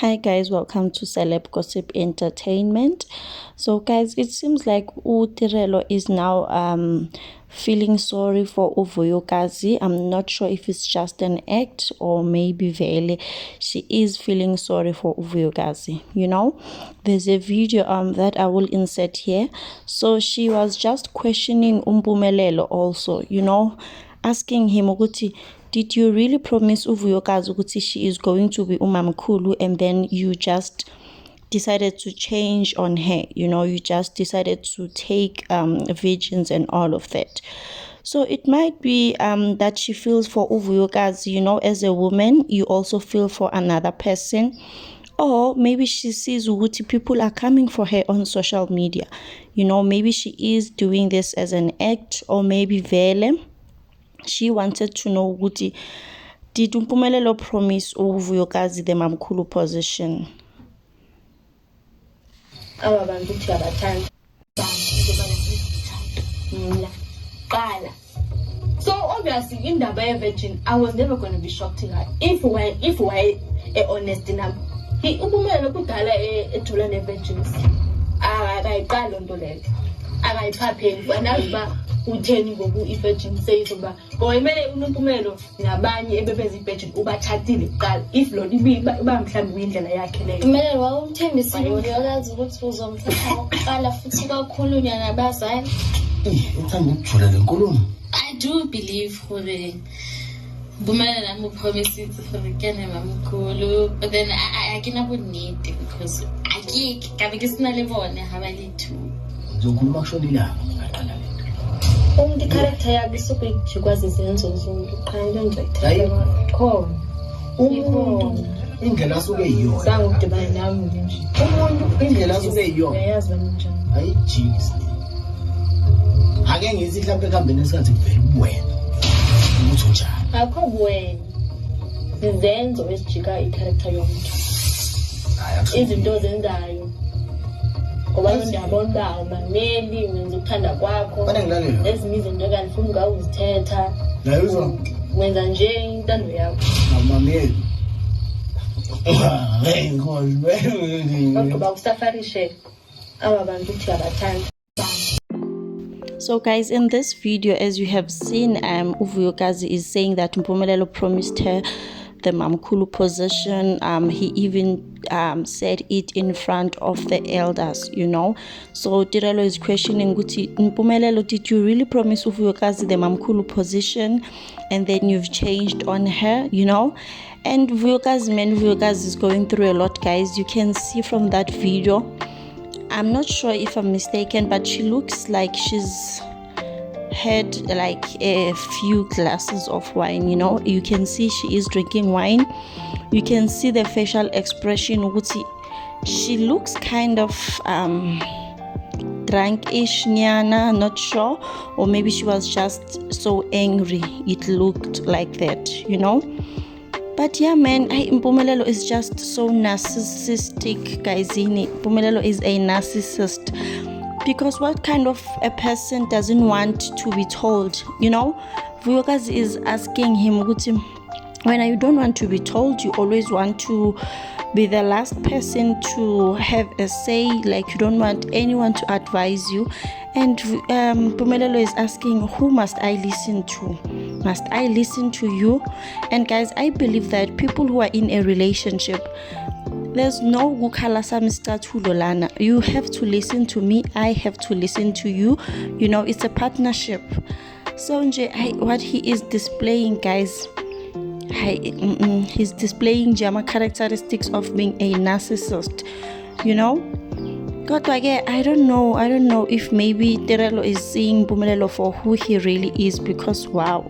Hi guys, welcome to Celeb Gossip Entertainment. So guys, it seems like Tirelo is now feeling sorry for Uvuyokazi. I'm not sure if it's just an act or maybe Vele. She is feeling sorry for Uvuyokazi. There's a video that I will insert here. So she was just questioning Umpumelelo also, asking him ukuthi, did you really promise Uvuyokazi ukuthi she is going to be umamkhulu and then you just decided to change on her? You just decided to take virgins and all of that. So it might be that she feels for Uvuyokazi, as a woman, you also feel for another person. Or maybe she sees ukuthi people are coming for her on social media. Maybe she is doing this as an act, or maybe Vele. She wanted to know ukuthi did Umpumelelo promise Uvuyokazi the mamkhulu position? So obviously in the virgin, I was never going to be shocked to her. If we're honest enough, he Umpumelelo kudala ethola ne virgins. Akayiqala into leyo. Akayiqapheli anazi ba utheni ngoku i-virgin says uba ngoyimele uNompumelelo nabanye ebebeza i-virgin ubathathile kuqala if lo iba mhlawumbe uyindlela yakhe leyo. Kumele wawumthembisile Uvuyokazi ukuthi uzomthatha okokuqala futhi kwakhulunywa nabazali. Uthanda ukujula le nkulumo. I do believe gore Mpumelelo nami upromise for the kene mamkhulu, but then I cannot need it because kabe ke sena le bone ha ba le two. Uzokhuluma kusholilanga ngaqala le. Umuntu character yakhe sokuyikwazi izenzo zonke qha into engizayithatha khona. Umuntu indlela asuke yiyona. Zange udibane nami nje. Umuntu indlela asuke yiyona. Uyayazi wena njani? Ayijikisi. Ake ngithi mhlawumbe ekambeni esikhathi kuvela wena. Ukuthi unjani? Akho wena. Izenzo esijika i-character yomuntu. Izinto zenzayo. Ngoba ndiyabona uba mameli wenza ukuthanda kwakho. Ezinye izinto kanifuna ungawuzithetha. Wenza nje intando yakho. Mameli. Ngoba usafarishe aba bantu uthi abathanda. So guys, in this video, as you have seen, Uvuyokazi is saying that Mpumelelo promised her the mamkhulu position. He even said it in front of the elders, So Tirelo is questioning Mpumelelo, did you really promise Uvuyokazi the mamkhulu position and then you've changed on her, And Uvuyokazi is going through a lot, guys. You can see from that video. I'm not sure if I'm mistaken, but she looks like she's had like a few glasses of wine. You can see she is drinking wine. You can see the facial expression. She looks kind of drunk-ish, not sure, or maybe she was just so angry. It looked like that, But yeah, man, Mpumelelo is just so narcissistic, guys. Mpumelelo is a narcissist. Because what kind of a person doesn't want to be told? Vuyokazi is asking him, when you don't want to be told, you always want to be the last person to have a say, like you don't want anyone to advise you. And Mpumelelo is asking, who must I listen to? Must I listen to you? And guys, I believe that people who are in a relationship, there's no gukhalasa mstatulo lana. You have to listen to me, I have to listen to you. It's a partnership. So what he is displaying, guys, he's displaying Jama characteristics of being a narcissist, God, I don't know if maybe Tirelo is seeing Mpumelelo for who he really is, because wow.